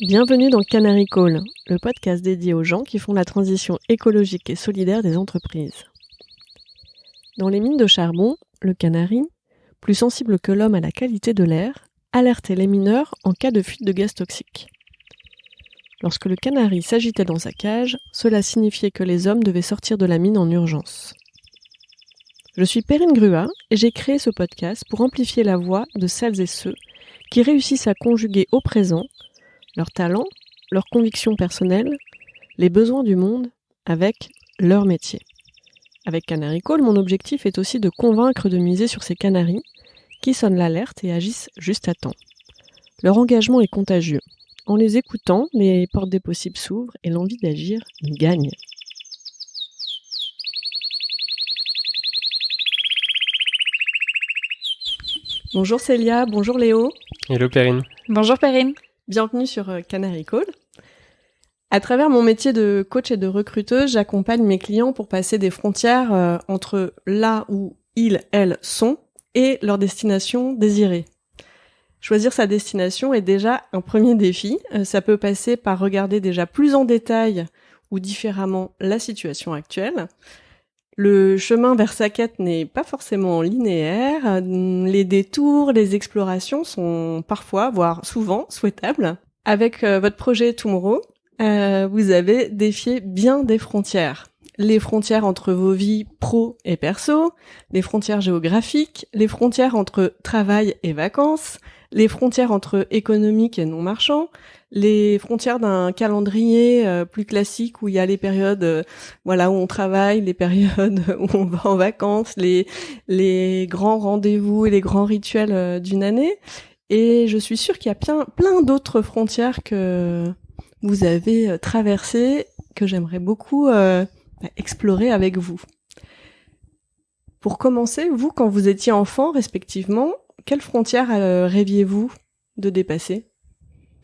Bienvenue dans Canary Call, le podcast dédié aux gens qui font la transition écologique et solidaire des entreprises. Dans les mines de charbon, le canari, plus sensible que l'homme à la qualité de l'air, alertait les mineurs en cas de fuite de gaz toxiques. Lorsque le canari s'agitait dans sa cage, cela signifiait que les hommes devaient sortir de la mine en urgence. Je suis Perrine Grua et j'ai créé ce podcast pour amplifier la voix de celles et ceux qui réussissent à conjuguer au présent leurs talents, leurs convictions personnelles, les besoins du monde avec leur métier. Avec Canary Call, mon objectif est aussi de convaincre de miser sur ces canaris qui sonnent l'alerte et agissent juste à temps. Leur engagement est contagieux. En les écoutant, les portes des possibles s'ouvrent et l'envie d'agir gagne. Bonjour Célia, bonjour Léo. Hello Perrine. Bonjour Perrine. Bienvenue sur Canary Call. À travers mon métier de coach et de recruteuse, j'accompagne mes clients pour passer des frontières entre là où ils, elles sont et leur destination désirée. Choisir sa destination est déjà un premier défi. Ça peut passer par regarder déjà plus en détail ou différemment la situation actuelle. Le chemin vers sa quête n'est pas forcément linéaire. Les détours, les explorations sont parfois, voire souvent, souhaitables. Avec votre projet Tomorrow, vous avez défié bien des frontières. Les frontières entre vos vies pro et perso, les frontières géographiques, les frontières entre travail et vacances, les frontières entre économique et non marchand, les frontières d'un calendrier plus classique où il y a les périodes où on travaille, les périodes où on va en vacances, les grands rendez-vous et les grands rituels d'une année. Et je suis sûre qu'il y a plein d'autres frontières que vous avez traversées, que j'aimerais beaucoup explorer avec vous. Pour commencer, vous, quand vous étiez enfant, respectivement, quelles frontières rêviez-vous de dépasser ?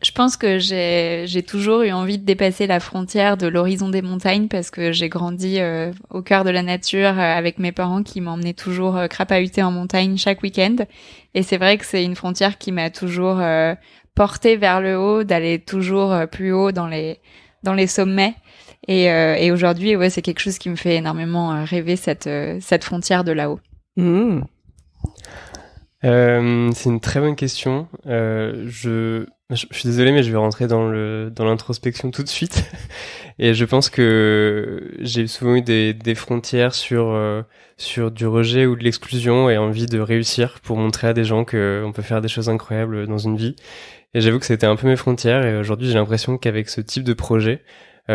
Je pense que j'ai toujours eu envie de dépasser la frontière de l'horizon des montagnes parce que j'ai grandi au cœur de la nature avec mes parents qui m'emmenaient toujours crapahuter en montagne chaque week-end. Et c'est vrai que c'est une frontière qui m'a toujours portée vers le haut, d'aller toujours plus haut dans les sommets. Et aujourd'hui, ouais, c'est quelque chose qui me fait énormément rêver cette frontière de là-haut. Mmh. C'est une très bonne question. Je suis désolé, mais je vais rentrer dans l'introspection tout de suite. Et je pense que j'ai souvent eu des frontières sur du rejet ou de l'exclusion et envie de réussir pour montrer à des gens qu'on peut faire des choses incroyables dans une vie. Et j'avoue que c'était un peu mes frontières. Et aujourd'hui, j'ai l'impression qu'avec ce type de projet, j'ai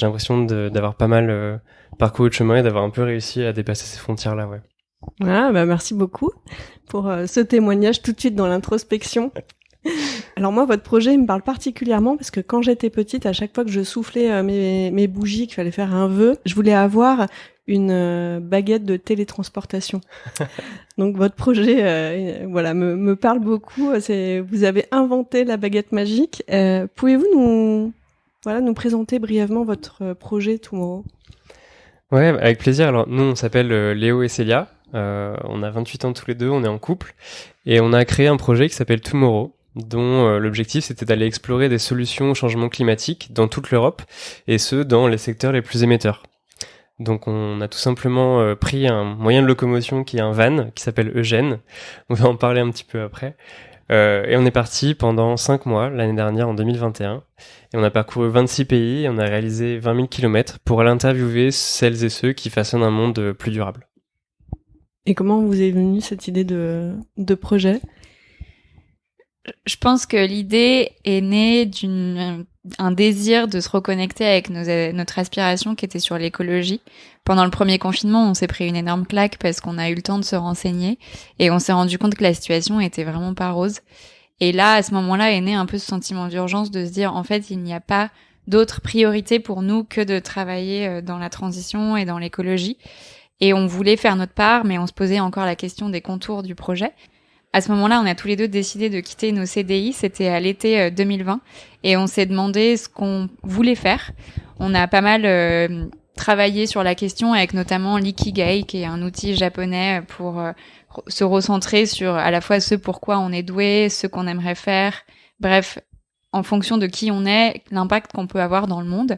l'impression d'avoir pas mal parcouru le chemin et d'avoir un peu réussi à dépasser ces frontières-là, ouais. Ah, merci beaucoup pour ce témoignage tout de suite dans l'introspection. Alors moi, votre projet, il me parle particulièrement parce que quand j'étais petite, à chaque fois que je soufflais mes bougies, qu'il fallait faire un vœu, je voulais avoir une baguette de télétransportation. Donc votre projet, me parle beaucoup. Vous avez inventé la baguette magique. Pouvez-vous nous présenter brièvement votre projet Tomorrow ? Ouais, avec plaisir. Alors nous, on s'appelle Léo et Célia. On a 28 ans tous les deux, on est en couple. Et on a créé un projet qui s'appelle Tomorrow, dont l'objectif c'était d'aller explorer des solutions au changement climatique dans toute l'Europe, et ce, dans les secteurs les plus émetteurs. Donc on a tout simplement pris un moyen de locomotion qui est un van, qui s'appelle Eugène. On va en parler un petit peu après. Et on est parti pendant 5 mois, l'année dernière, en 2021. Et on a parcouru 26 pays et on a réalisé 20 000 kilomètres pour aller interviewer celles et ceux qui façonnent un monde plus durable. Et comment vous est venue cette idée de projet ? Je pense que l'idée est née d'un désir de se reconnecter avec notre aspiration qui était sur l'écologie. Pendant le premier confinement, on s'est pris une énorme claque parce qu'on a eu le temps de se renseigner et on s'est rendu compte que la situation était vraiment pas rose. Et là, à ce moment-là, est né un peu ce sentiment d'urgence de se dire, en fait, il n'y a pas d'autre priorité pour nous que de travailler dans la transition et dans l'écologie. Et on voulait faire notre part, mais on se posait encore la question des contours du projet. À ce moment-là, on a tous les deux décidé de quitter nos CDI, c'était à l'été 2020, et on s'est demandé ce qu'on voulait faire. On a pas mal travaillé sur la question avec notamment l'ikigai, qui est un outil japonais pour se recentrer sur à la fois ce pourquoi on est doué, ce qu'on aimerait faire, bref, en fonction de qui on est, l'impact qu'on peut avoir dans le monde.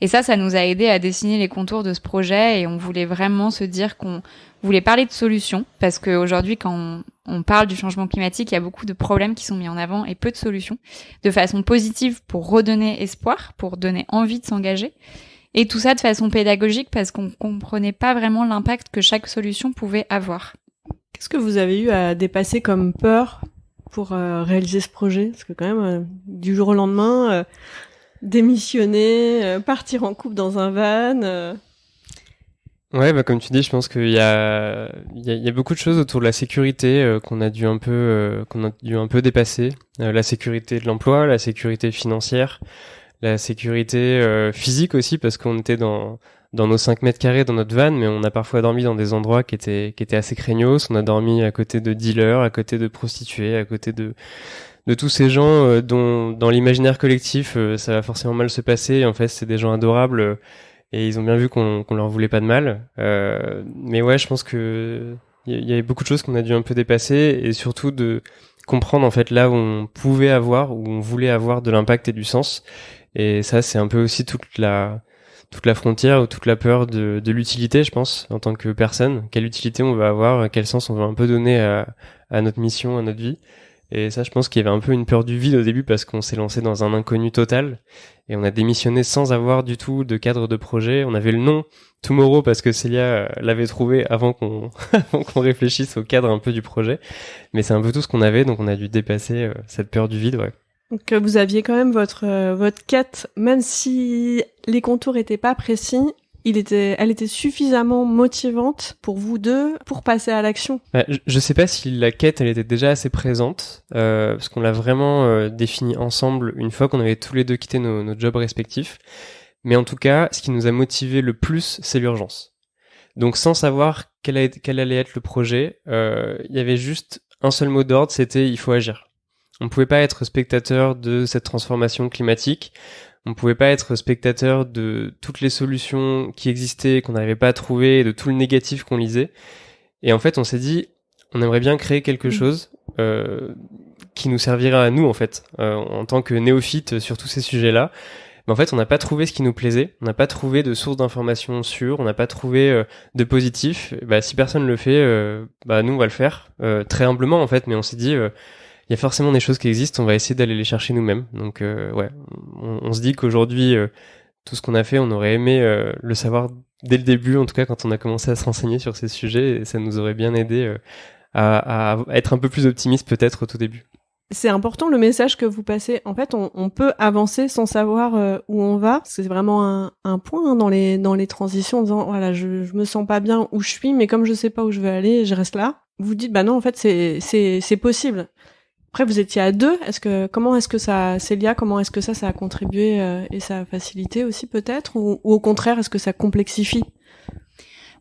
Et ça nous a aidé à dessiner les contours de ce projet et on voulait vraiment se dire qu'on voulait parler de solutions parce qu'aujourd'hui, quand on parle du changement climatique, il y a beaucoup de problèmes qui sont mis en avant et peu de solutions, de façon positive pour redonner espoir, pour donner envie de s'engager. Et tout ça de façon pédagogique parce qu'on comprenait pas vraiment l'impact que chaque solution pouvait avoir. Qu'est-ce que vous avez eu à dépasser comme peur pour réaliser ce projet? Parce que quand même, du jour au lendemain, démissionner, partir en couple dans un van. Ouais, bah comme tu dis, je pense qu'il y a beaucoup de choses autour de la sécurité qu'on a dû un peu dépasser. La sécurité de l'emploi, la sécurité financière, la sécurité physique aussi, parce qu'on était dans nos 5 mètres carrés dans notre van, mais on a parfois dormi dans des endroits qui étaient assez craignos. On a dormi à côté de dealers, à côté de prostituées, à côté de tous ces gens dont dans l'imaginaire collectif ça va forcément mal se passer. En fait, c'est des gens adorables et ils ont bien vu qu'on leur voulait pas de mal. Mais ouais, je pense que il y avait beaucoup de choses qu'on a dû un peu dépasser et surtout de comprendre en fait là où on pouvait avoir, où on voulait avoir de l'impact et du sens. Et ça, c'est un peu aussi toute la frontière ou toute la peur de l'utilité, je pense, en tant que personne. Quelle utilité on va avoir, quel sens on va un peu donner à notre mission, à notre vie. Et ça, je pense qu'il y avait un peu une peur du vide au début parce qu'on s'est lancé dans un inconnu total et on a démissionné sans avoir du tout de cadre de projet. On avait le nom Tomorrow parce que Célia l'avait trouvé avant qu'on réfléchisse au cadre un peu du projet. Mais c'est un peu tout ce qu'on avait, donc on a dû dépasser cette peur du vide, ouais. Donc vous aviez quand même votre quête, même si les contours étaient pas précis, elle était suffisamment motivante pour vous deux pour passer à l'action. Je sais pas si la quête elle était déjà assez présente, parce qu'on l'a vraiment définie ensemble une fois qu'on avait tous les deux quitté nos jobs respectifs. Mais en tout cas, ce qui nous a motivé le plus, c'est l'urgence. Donc sans savoir quel allait être le projet, il y avait juste un seul mot d'ordre, c'était il faut agir. On pouvait pas être spectateur de cette transformation climatique. On pouvait pas être spectateur de toutes les solutions qui existaient, qu'on n'arrivait pas à trouver, et de tout le négatif qu'on lisait. Et en fait, on s'est dit, on aimerait bien créer quelque chose qui nous servira à nous, en fait, en tant que néophytes sur tous ces sujets-là. Mais en fait, on n'a pas trouvé ce qui nous plaisait. On n'a pas trouvé de source d'information sûre. On n'a pas trouvé de positif. Bah, si personne le fait, nous, on va le faire. Très humblement, en fait. Mais on s'est dit... il y a forcément des choses qui existent, on va essayer d'aller les chercher nous-mêmes. Donc ouais, on se dit qu'aujourd'hui, tout ce qu'on a fait, on aurait aimé le savoir dès le début, en tout cas quand on a commencé à se renseigner sur ces sujets, et ça nous aurait bien aidé à être un peu plus optimiste peut-être au tout début. C'est important le message que vous passez. En fait, on peut avancer sans savoir où on va. C'est vraiment un point dans les transitions en disant voilà, je me sens pas bien où je suis, mais comme je sais pas où je veux aller, je reste là. Vous dites bah non, en fait c'est possible. Après, vous étiez à deux. Comment est-ce que ça, Célia, comment est-ce que ça a contribué et ça a facilité aussi peut-être, ou au contraire, est-ce que ça complexifie?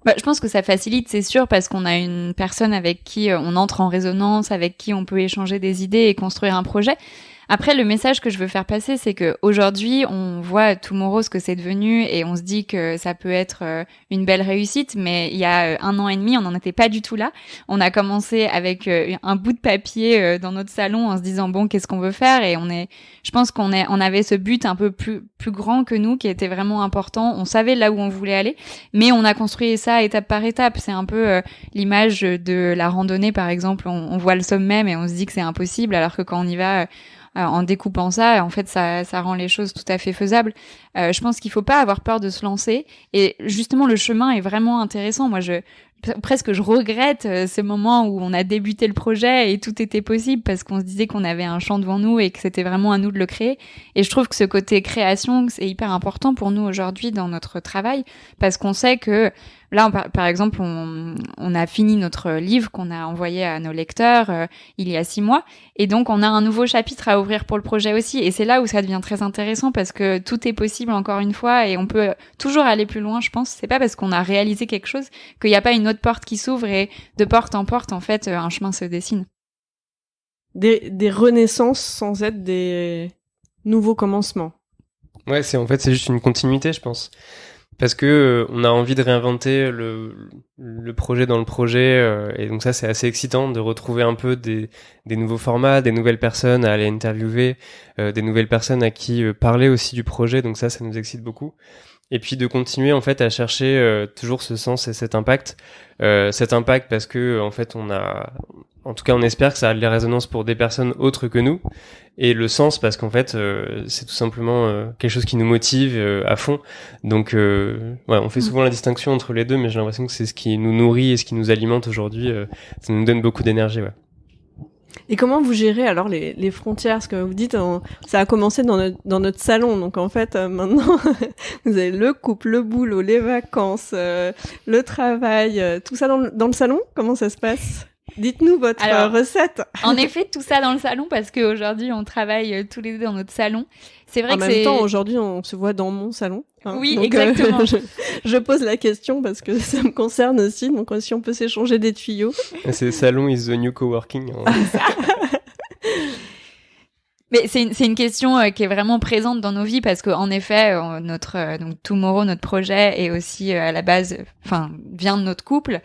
Je pense que ça facilite, c'est sûr, parce qu'on a une personne avec qui on entre en résonance, avec qui on peut échanger des idées et construire un projet. Après, le message que je veux faire passer, c'est que aujourd'hui, on voit Tomorrow ce que c'est devenu et on se dit que ça peut être une belle réussite, mais il y a 1 an et demi, on n'en était pas du tout là. On a commencé avec un bout de papier dans notre salon en se disant bon, qu'est-ce qu'on veut faire? Et je pense qu'on avait ce but un peu plus grand que nous, qui était vraiment important. On savait là où on voulait aller, mais on a construit ça étape par étape. C'est un peu l'image de la randonnée, par exemple. On voit le sommet, mais on se dit que c'est impossible, alors que quand on y va, en découpant ça, en fait, ça rend les choses tout à fait faisables. Je pense qu'il faut pas avoir peur de se lancer. Et justement, le chemin est vraiment intéressant. Moi, presque je regrette ce moment où on a débuté le projet et tout était possible parce qu'on se disait qu'on avait un champ devant nous et que c'était vraiment à nous de le créer. Et je trouve que ce côté création, c'est hyper important pour nous aujourd'hui dans notre travail parce qu'on sait que là, par exemple, on a fini notre livre qu'on a envoyé à nos lecteurs il y a 6 mois. Et donc, on a un nouveau chapitre à ouvrir pour le projet aussi. Et c'est là où ça devient très intéressant parce que tout est possible encore une fois et on peut toujours aller plus loin, je pense. C'est pas parce qu'on a réalisé quelque chose qu'il n'y a pas une autre porte qui s'ouvre et de porte en porte, en fait, un chemin se dessine. Des renaissances sans être des nouveaux commencements. Ouais, c'est juste une continuité, je pense. Parce que on a envie de réinventer le projet dans le projet, et donc ça c'est assez excitant de retrouver un peu des nouveaux formats, des nouvelles personnes à aller interviewer, des nouvelles personnes à qui parler aussi du projet, donc ça nous excite beaucoup. Et puis de continuer en fait à chercher toujours ce sens et cet impact parce que en fait en tout cas on espère que ça a de la résonance pour des personnes autres que nous, et le sens parce qu'en fait c'est tout simplement quelque chose qui nous motive à fond. Donc on fait souvent la distinction entre les deux, mais j'ai l'impression que c'est ce qui nous nourrit et ce qui nous alimente aujourd'hui. Ça nous donne beaucoup d'énergie. Ouais. Et comment vous gérez alors les frontières? Parce que vous dites, ça a commencé dans notre salon, donc en fait maintenant vous avez le couple, le boulot, les vacances, le travail, tout ça dans le salon. Comment ça se passe? Dites-nous votre recette. En effet, tout ça dans le salon parce qu'aujourd'hui on travaille tous les deux dans notre salon. C'est vrai en même temps, aujourd'hui on se voit dans mon salon. Hein, oui, donc, exactement. Je pose la question parce que ça me concerne aussi, donc si on peut s'échanger des tuyaux. C'est salon is the new coworking. Mais c'est une question qui est vraiment présente dans nos vies parce qu'en effet, donc Tomorrow, notre projet, est aussi à la base, vient de notre couple,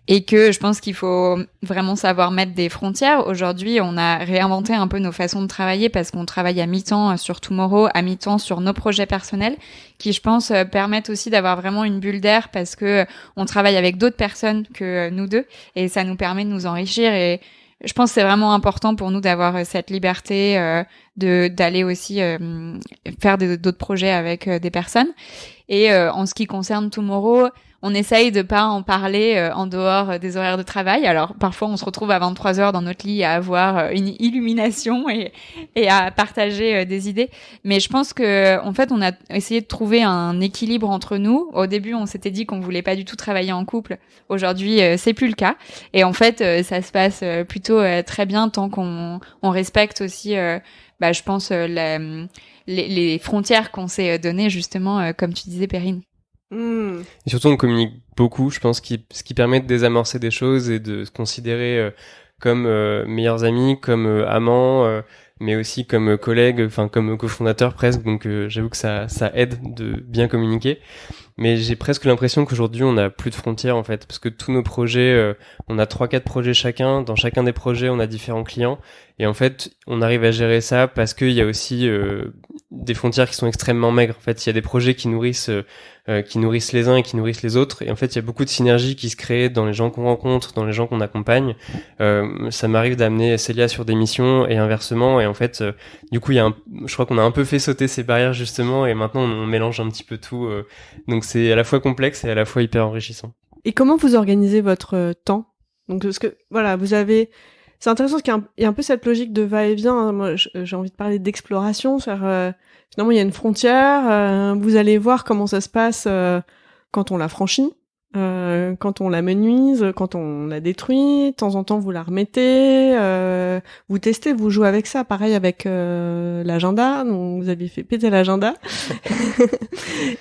et que je pense qu'il faut vraiment savoir mettre des frontières. Aujourd'hui, on a réinventé un peu nos façons de travailler parce qu'on travaille à mi-temps sur Tomorrow, à mi-temps sur nos projets personnels, qui je pense permettent aussi d'avoir vraiment une bulle d'air parce que on travaille avec d'autres personnes que nous deux, et ça nous permet de nous enrichir. Et je pense que c'est vraiment important pour nous d'avoir cette liberté d'aller aussi faire d'autres projets avec des personnes. Et en ce qui concerne Tomorrow, on essaye de pas en parler en dehors des horaires de travail. Alors parfois on se retrouve à 23h dans notre lit à avoir une illumination et à partager des idées. Mais je pense que en fait on a essayé de trouver un équilibre entre nous. Au début on s'était dit qu'on voulait pas du tout travailler en couple. Aujourd'hui c'est plus le cas. Et en fait ça se passe plutôt très bien tant qu'on respecte aussi je pense les frontières qu'on s'est données justement comme tu disais Perrine. Et surtout on communique beaucoup, je pense, ce qui permet de désamorcer des choses et de se considérer comme meilleurs amis, comme amants, mais aussi comme collègues, comme cofondateurs presque. Donc j'avoue que ça aide de bien communiquer. Mais j'ai presque l'impression qu'aujourd'hui on n'a plus de frontières en fait, parce que tous nos projets, on a 3-4 projets chacun. Dans chacun des projets on a différents clients, et en fait on arrive à gérer ça parce qu'il y a aussi des frontières qui sont extrêmement maigres. En fait il y a des projets qui nourrissent les uns et qui nourrissent les autres, et en fait il y a beaucoup de synergies qui se créent dans les gens qu'on rencontre, dans les gens qu'on accompagne. Ça m'arrive d'amener Célia sur des missions et inversement, et en fait du coup je crois qu'on a un peu fait sauter ces barrières justement, et maintenant on mélange un petit peu tout, donc c'est à la fois complexe et à la fois hyper enrichissant. Et comment vous organisez votre temps? Donc parce que voilà, c'est intéressant parce qu'il y a un peu cette logique de va-et-vient, hein. Moi j'ai envie de parler d'exploration, finalement il y a une frontière, vous allez voir comment ça se passe quand on la franchit, quand on la menuise, quand on la détruit, de temps en temps vous la remettez, vous testez, vous jouez avec ça, pareil avec l'agenda, donc vous avez fait péter l'agenda.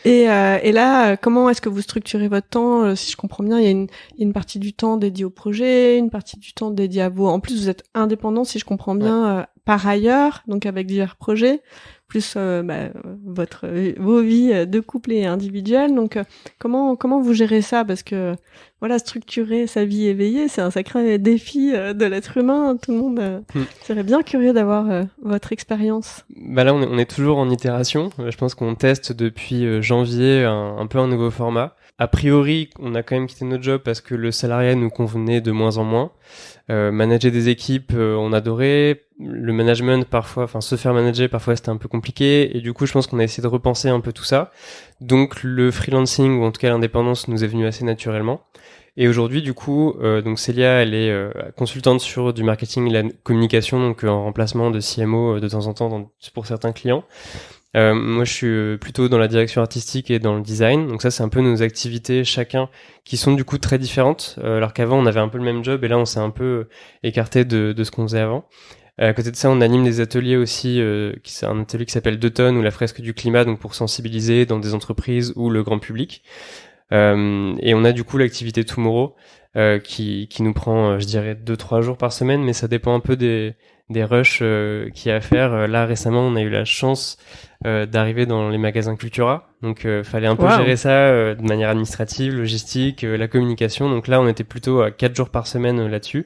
Et là, comment est-ce que vous structurez votre temps? Si je comprends bien, il y a une partie du temps dédiée au projet, une partie du temps dédiée à vous. En plus, vous êtes indépendant, si je comprends bien, par ailleurs, donc avec divers projets, plus vos vies de couple et individuelles. Donc, comment vous gérez ça? Parce que voilà, structurer sa vie éveillée, c'est un sacré défi de l'être humain. Tout le monde serait bien curieux d'avoir votre expérience. Là, on est toujours en itération. Je pense qu'on teste depuis janvier un peu un nouveau format. A priori, on a quand même quitté notre job parce que le salariat nous convenait de moins en moins. Manager des équipes, on adorait. Le management, parfois, se faire manager, parfois c'était un peu compliqué. Et du coup, je pense qu'on a essayé de repenser un peu tout ça. Donc, le freelancing, ou en tout cas l'indépendance, nous est venu assez naturellement. Et aujourd'hui, du coup, donc Célia, elle est consultante sur du marketing et la communication, donc en remplacement de CMO de temps en temps pour certains clients. Moi, je suis plutôt dans la direction artistique et dans le design. Donc ça, c'est un peu nos activités chacun qui sont du coup très différentes. Alors qu'avant, on avait un peu le même job, et là, on s'est un peu écarté de ce qu'on faisait avant. À côté de ça, on anime des ateliers aussi, c'est un atelier qui s'appelle 2 tonnes, ou la fresque du climat, donc pour sensibiliser dans des entreprises ou le grand public. Et on a du coup l'activité Tomorrow, qui nous prend, je dirais, 2-3 jours par semaine, mais ça dépend un peu des rushs qu'il y a à faire. Là récemment, on a eu la chance d'arriver dans les magasins Cultura, donc fallait un peu gérer ça de manière administrative, logistique, la communication. Donc là, on était plutôt à 4 jours par semaine là-dessus,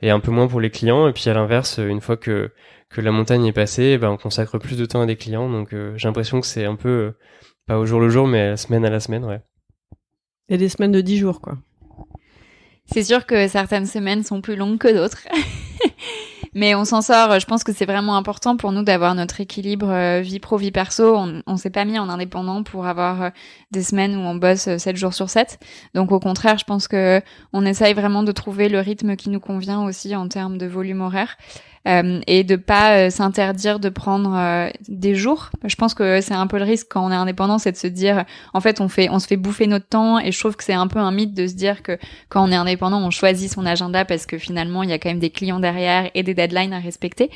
et un peu moins pour les clients. Et puis à l'inverse, une fois que la montagne est passée, on consacre plus de temps à des clients. Donc j'ai l'impression que c'est un peu pas au jour le jour, mais à la semaine, ouais. Et des semaines de 10 jours, quoi. C'est sûr que certaines semaines sont plus longues que d'autres. Mais on s'en sort. Je pense que c'est vraiment important pour nous d'avoir notre équilibre vie pro, vie perso. On s'est pas mis en indépendant pour avoir des semaines où on bosse 7 jours sur 7. Donc au contraire, je pense que on essaye vraiment de trouver le rythme qui nous convient aussi en termes de volume horaire. Et de pas s'interdire de prendre des jours. Je pense que c'est un peu le risque quand on est indépendant, c'est de se dire, en fait, on se fait bouffer notre temps, et je trouve que c'est un peu un mythe de se dire que quand on est indépendant, on choisit son agenda parce que finalement, il y a quand même des clients derrière et des deadlines à respecter.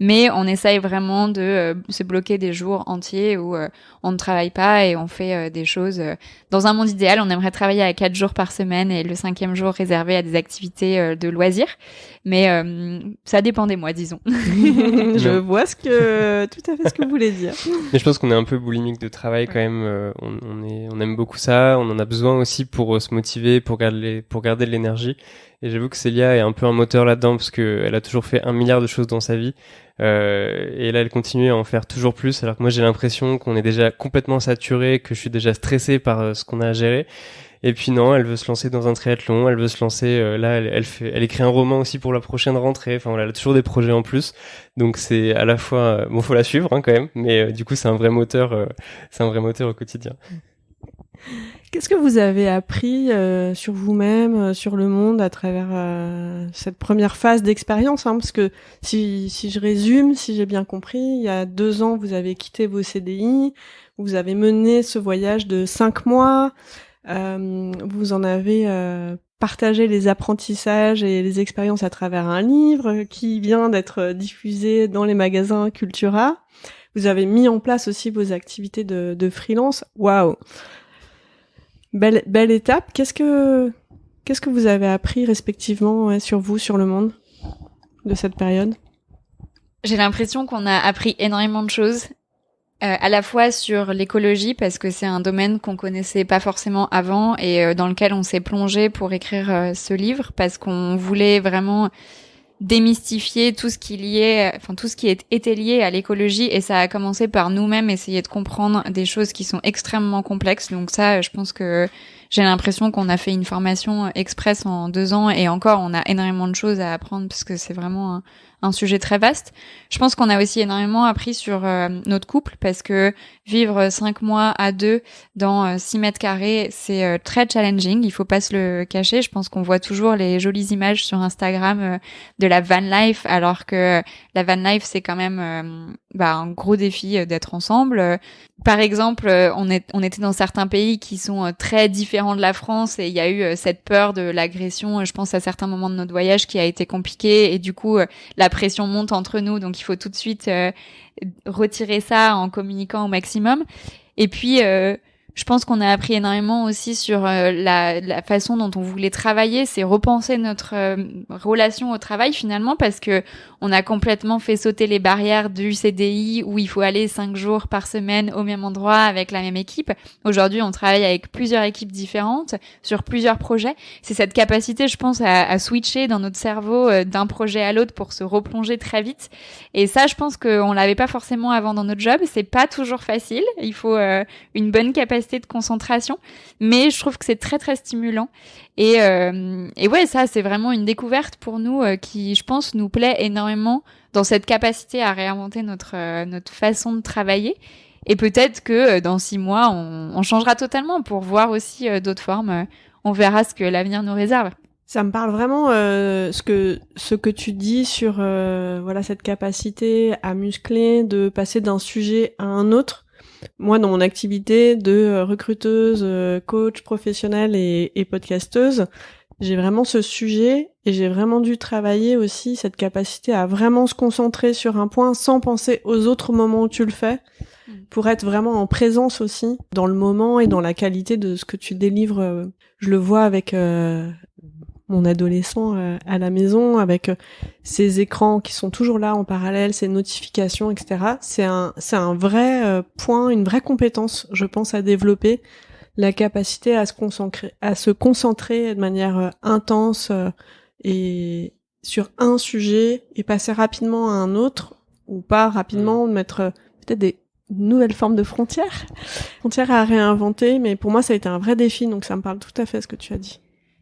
Mais on essaye vraiment de se bloquer des jours entiers où on ne travaille pas et on fait des choses. Dans un monde idéal, on aimerait travailler à 4 jours par semaine et le 5e jour réservé à des activités de loisirs. Mais ça dépend des mois, disons. Je vois tout à fait ce que vous voulez dire. Mais je pense qu'on est un peu boulimique de travail quand même. On aime beaucoup ça. On en a besoin aussi pour se motiver, pour garder de l'énergie. Et j'avoue que Célia est un peu un moteur là-dedans parce que elle a toujours fait 1 milliard de choses dans sa vie. Et là, elle continue à en faire toujours plus. Alors que moi, j'ai l'impression qu'on est déjà complètement saturé, que je suis déjà stressé par ce qu'on a à gérer. Et puis non, elle veut se lancer dans un triathlon, elle veut se lancer là, elle écrit un roman aussi pour la prochaine rentrée. Enfin voilà, elle a toujours des projets en plus. Donc c'est à la fois bon, faut la suivre quand même, mais du coup c'est un vrai moteur au quotidien. Qu'est-ce que vous avez appris sur vous-même, sur le monde à travers cette première phase d'expérience, parce que si je résume, si j'ai bien compris, il y a 2 ans, vous avez quitté vos CDI, vous avez mené ce voyage de 5 mois. Vous en avez partagé les apprentissages et les expériences à travers un livre qui vient d'être diffusé dans les magasins Cultura. Vous avez mis en place aussi vos activités de freelance. Waouh, belle étape. Qu'est-ce que vous avez appris respectivement sur vous, sur le monde de cette période? J'ai l'impression qu'on a appris énormément de choses. À la fois sur l'écologie, parce que c'est un domaine qu'on connaissait pas forcément avant et dans lequel on s'est plongé pour écrire ce livre, parce qu'on voulait vraiment démystifier tout ce qui était lié à l'écologie, et ça a commencé par nous-mêmes essayer de comprendre des choses qui sont extrêmement complexes. Donc ça, je pense que j'ai l'impression qu'on a fait une formation express en 2 ans, et encore, on a énormément de choses à apprendre parce que c'est vraiment un sujet très vaste. Je pense qu'on a aussi énormément appris sur notre couple, parce que vivre 5 mois à 2 dans 6 mètres carrés, c'est très challenging, il faut pas se le cacher. Je pense qu'on voit toujours les jolies images sur Instagram de la van life, alors que la van life, c'est quand même un gros défi d'être ensemble. Par exemple, on était dans certains pays qui sont très différents de la France, et il y a eu cette peur de l'agression, je pense à certains moments de notre voyage, qui a été compliqué, et du coup la pression monte entre nous, donc il faut tout de suite retirer ça en communiquant au maximum. Et puis je pense qu'on a appris énormément aussi sur la façon dont on voulait travailler, c'est repenser notre relation au travail finalement, parce que on a complètement fait sauter les barrières du CDI où il faut aller 5 jours par semaine au même endroit avec la même équipe. Aujourd'hui, on travaille avec plusieurs équipes différentes sur plusieurs projets. C'est cette capacité, je pense, à switcher dans notre cerveau d'un projet à l'autre pour se replonger très vite. Et ça, je pense qu'on l'avait pas forcément avant dans notre job. C'est pas toujours facile. Il faut une bonne capacité de concentration, mais je trouve que c'est très très stimulant. Et ouais, ça c'est vraiment une découverte pour nous qui, je pense, nous plaît énormément dans cette capacité à réinventer notre façon de travailler. Et peut-être que dans 6 mois, on changera totalement pour voir aussi d'autres formes. On verra ce que l'avenir nous réserve. Ça me parle vraiment ce que tu dis sur cette capacité à muscler, de passer d'un sujet à un autre. Moi, dans mon activité de recruteuse, coach professionnelle et podcasteuse, j'ai vraiment ce sujet, et j'ai vraiment dû travailler aussi cette capacité à vraiment se concentrer sur un point sans penser aux autres moments où tu le fais, pour être vraiment en présence aussi dans le moment et dans la qualité de ce que tu délivres. Je le vois avec mon adolescent à la maison avec ces écrans qui sont toujours là en parallèle, ces notifications, etc. C'est un vrai point, une vraie compétence, je pense, à développer, la capacité à se concentrer de manière intense et sur un sujet et passer rapidement à un autre, ou pas rapidement, de mettre peut-être des nouvelles formes de frontières à réinventer, mais pour moi ça a été un vrai défi, donc ça me parle tout à fait ce que tu as dit.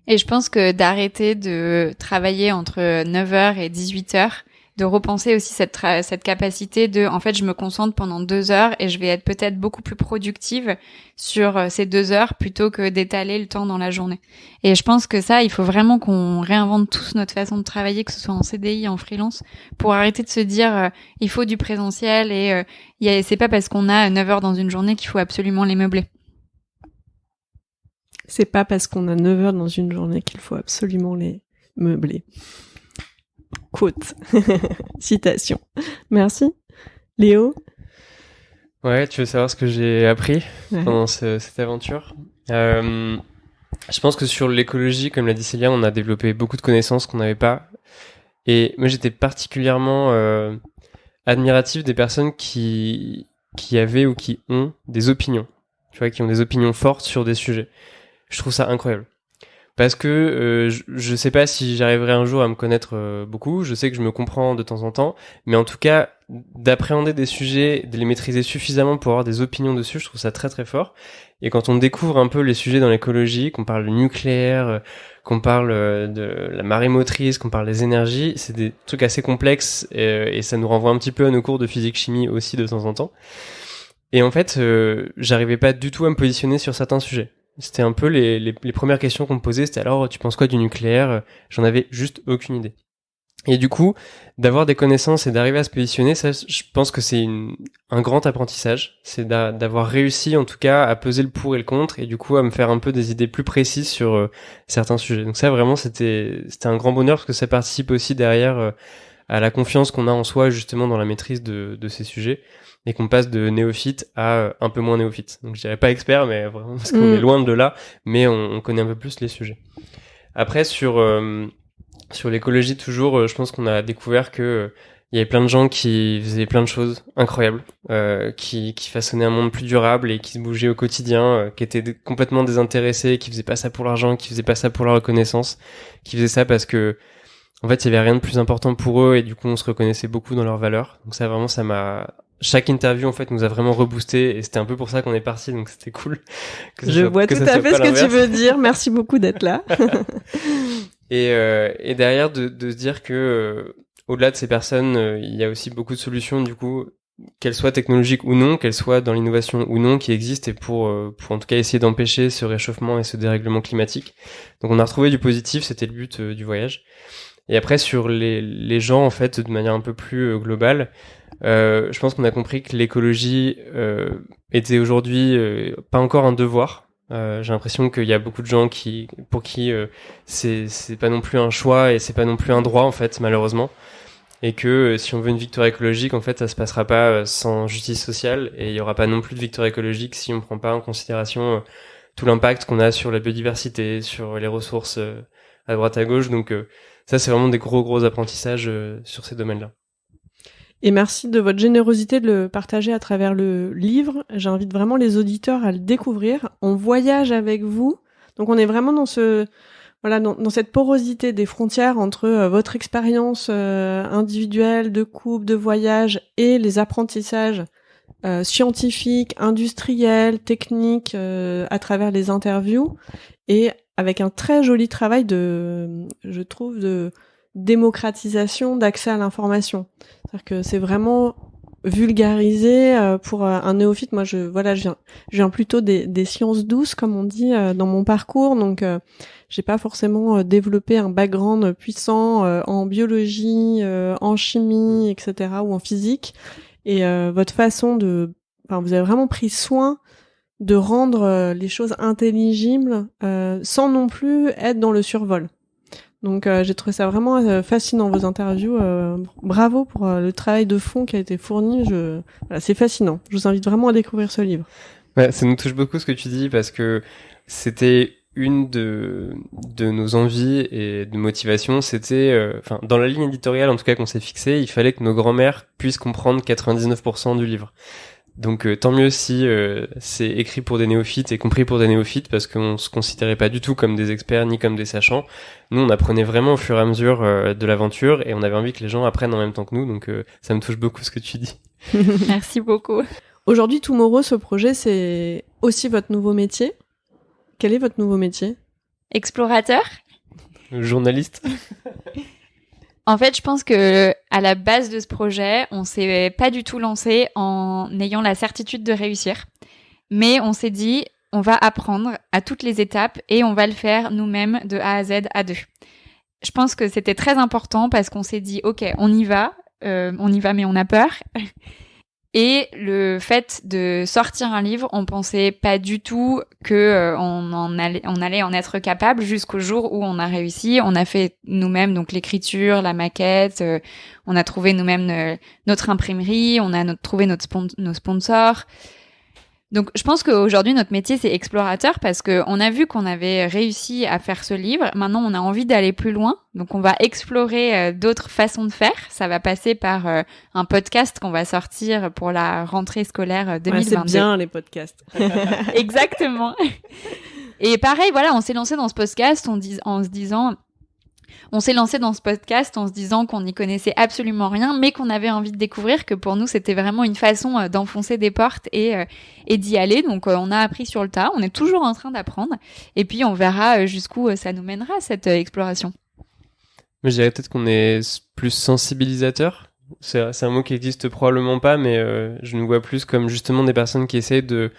Et je pense que d'arrêter de travailler entre 9h et 18h, de repenser aussi cette capacité de, en fait, je me concentre pendant 2 heures et je vais être peut-être beaucoup plus productive sur ces 2 heures plutôt que d'étaler le temps dans la journée. Et je pense que ça, il faut vraiment qu'on réinvente tous notre façon de travailler, que ce soit en CDI, en freelance, pour arrêter de se dire, il faut du présentiel et c'est pas parce qu'on a 9 heures dans une journée qu'il faut absolument les meubler. C'est pas parce qu'on a 9 heures dans une journée qu'il faut absolument les meubler. Quote. Citation. Merci. Léo? Ouais, tu veux savoir ce que j'ai appris pendant cette aventure? Je pense que sur l'écologie, comme l'a dit Célia, on a développé beaucoup de connaissances qu'on n'avait pas. Et moi, j'étais particulièrement admiratif des personnes qui avaient ou qui ont des opinions. Tu vois, qui ont des opinions fortes sur des sujets. Je trouve ça incroyable. Parce que je sais pas si j'arriverai un jour à me connaître beaucoup, je sais que je me comprends de temps en temps, mais en tout cas, d'appréhender des sujets, de les maîtriser suffisamment pour avoir des opinions dessus, je trouve ça très très fort. Et quand on découvre un peu les sujets dans l'écologie, qu'on parle du nucléaire, qu'on parle de la marée motrice, qu'on parle des énergies, c'est des trucs assez complexes et ça nous renvoie un petit peu à nos cours de physique-chimie aussi de temps en temps. Et en fait, j'arrivais pas du tout à me positionner sur certains sujets. C'était un peu les premières questions qu'on me posait, c'était alors tu penses quoi du nucléaire? J'en avais juste aucune idée. Et du coup, d'avoir des connaissances et d'arriver à se positionner, ça, je pense que c'est un grand apprentissage. C'est d'avoir réussi en tout cas à peser le pour et le contre et du coup à me faire un peu des idées plus précises sur certains sujets. Donc ça vraiment c'était un grand bonheur parce que ça participe aussi derrière à la confiance qu'on a en soi justement dans la maîtrise de ces sujets. Et qu'on passe de néophyte à un peu moins néophyte. Donc je dirais pas expert, mais vraiment parce qu'on est loin de là, mais on connaît un peu plus les sujets. Après sur l'écologie toujours, je pense qu'on a découvert que il y avait plein de gens qui faisaient plein de choses incroyables, qui façonnaient un monde plus durable et qui se bougeaient au quotidien, qui étaient complètement désintéressés, qui faisaient pas ça pour l'argent, qui faisaient pas ça pour la reconnaissance, qui faisaient ça parce que en fait il y avait rien de plus important pour eux et du coup on se reconnaissait beaucoup dans leurs valeurs. Donc ça vraiment chaque interview en fait nous a vraiment reboosté et c'était un peu pour ça qu'on est parti, donc c'était cool. Je vois tout à fait ce que tu veux dire. Merci beaucoup d'être là. et derrière de se dire que au-delà de ces personnes, il y a aussi beaucoup de solutions du coup, qu'elles soient technologiques ou non, qu'elles soient dans l'innovation ou non, qui existent et pour en tout cas essayer d'empêcher ce réchauffement et ce dérèglement climatique. Donc on a retrouvé du positif, c'était le but du voyage. Et après sur les gens en fait de manière un peu plus globale. Je pense qu'on a compris que l'écologie était aujourd'hui pas encore un devoir. J'ai l'impression qu'il y a beaucoup de gens pour qui c'est pas non plus un choix et c'est pas non plus un droit en fait malheureusement. Et que si on veut une victoire écologique en fait ça se passera pas sans justice sociale et il y aura pas non plus de victoire écologique si on prend pas en considération tout l'impact qu'on a sur la biodiversité, sur les ressources à droite à gauche. Donc ça c'est vraiment des gros apprentissages sur ces domaines-là. Et merci de votre générosité de le partager à travers le livre. J'invite vraiment les auditeurs à le découvrir. On voyage avec vous. Donc on est vraiment dans dans cette porosité des frontières entre votre expérience individuelle, de couple, de voyage et les apprentissages scientifiques, industriels, techniques à travers les interviews et avec un très joli travail je trouve, de démocratisation d'accès à l'information. C'est-à-dire que c'est vraiment vulgarisé pour un néophyte. Moi, je viens plutôt des sciences douces, comme on dit, dans mon parcours. Donc, j'ai pas forcément développé un background puissant en biologie, en chimie, etc., ou en physique. Et votre façon vous avez vraiment pris soin de rendre les choses intelligibles sans non plus être dans le survol. Donc j'ai trouvé ça vraiment fascinant, vos interviews. Bravo pour le travail de fond qui a été fourni. C'est fascinant. Je vous invite vraiment à découvrir ce livre. Ouais, ça nous touche beaucoup ce que tu dis parce que c'était une de nos envies et de motivation, c'était, dans la ligne éditoriale en tout cas qu'on s'est fixé, il fallait que nos grands-mères puissent comprendre 99% du livre. Donc tant mieux si c'est écrit pour des néophytes et compris pour des néophytes, parce qu'on se considérait pas du tout comme des experts ni comme des sachants. Nous, on apprenait vraiment au fur et à mesure de l'aventure, et on avait envie que les gens apprennent en même temps que nous, donc ça me touche beaucoup ce que tu dis. Merci beaucoup. Aujourd'hui, Tomorrow, ce projet, c'est aussi votre nouveau métier. Quel est votre nouveau métier ? Explorateur ? Journaliste. En fait, je pense que à la base de ce projet, on s'est pas du tout lancé en ayant la certitude de réussir. Mais on s'est dit, on va apprendre à toutes les étapes et on va le faire nous-mêmes de A à Z à deux. Je pense que c'était très important parce qu'on s'est dit, ok, on y va mais on a peur. Et le fait de sortir un livre, on pensait pas du tout que on allait en être capable, jusqu'au jour où on a réussi. On a fait nous-mêmes donc l'écriture, la maquette, on a trouvé nous-mêmes notre imprimerie, on a trouvé nos sponsors. Donc je pense qu'aujourd'hui notre métier c'est explorateur parce que on a vu qu'on avait réussi à faire ce livre. Maintenant on a envie d'aller plus loin. Donc on va explorer d'autres façons de faire. Ça va passer par un podcast qu'on va sortir pour la rentrée scolaire 2022. Ouais, c'est bien les podcasts. Exactement. Et pareil, voilà, on s'est lancé dans ce podcast on s'est lancé dans ce podcast en se disant qu'on n'y connaissait absolument rien, mais qu'on avait envie de découvrir, que pour nous, c'était vraiment une façon d'enfoncer des portes et d'y aller. Donc, on a appris sur le tas. On est toujours en train d'apprendre. Et puis, on verra jusqu'où ça nous mènera, cette exploration. Mais je dirais peut-être qu'on est plus sensibilisateur. C'est un mot qui existe probablement pas, mais je nous vois plus comme justement des personnes qui essayent de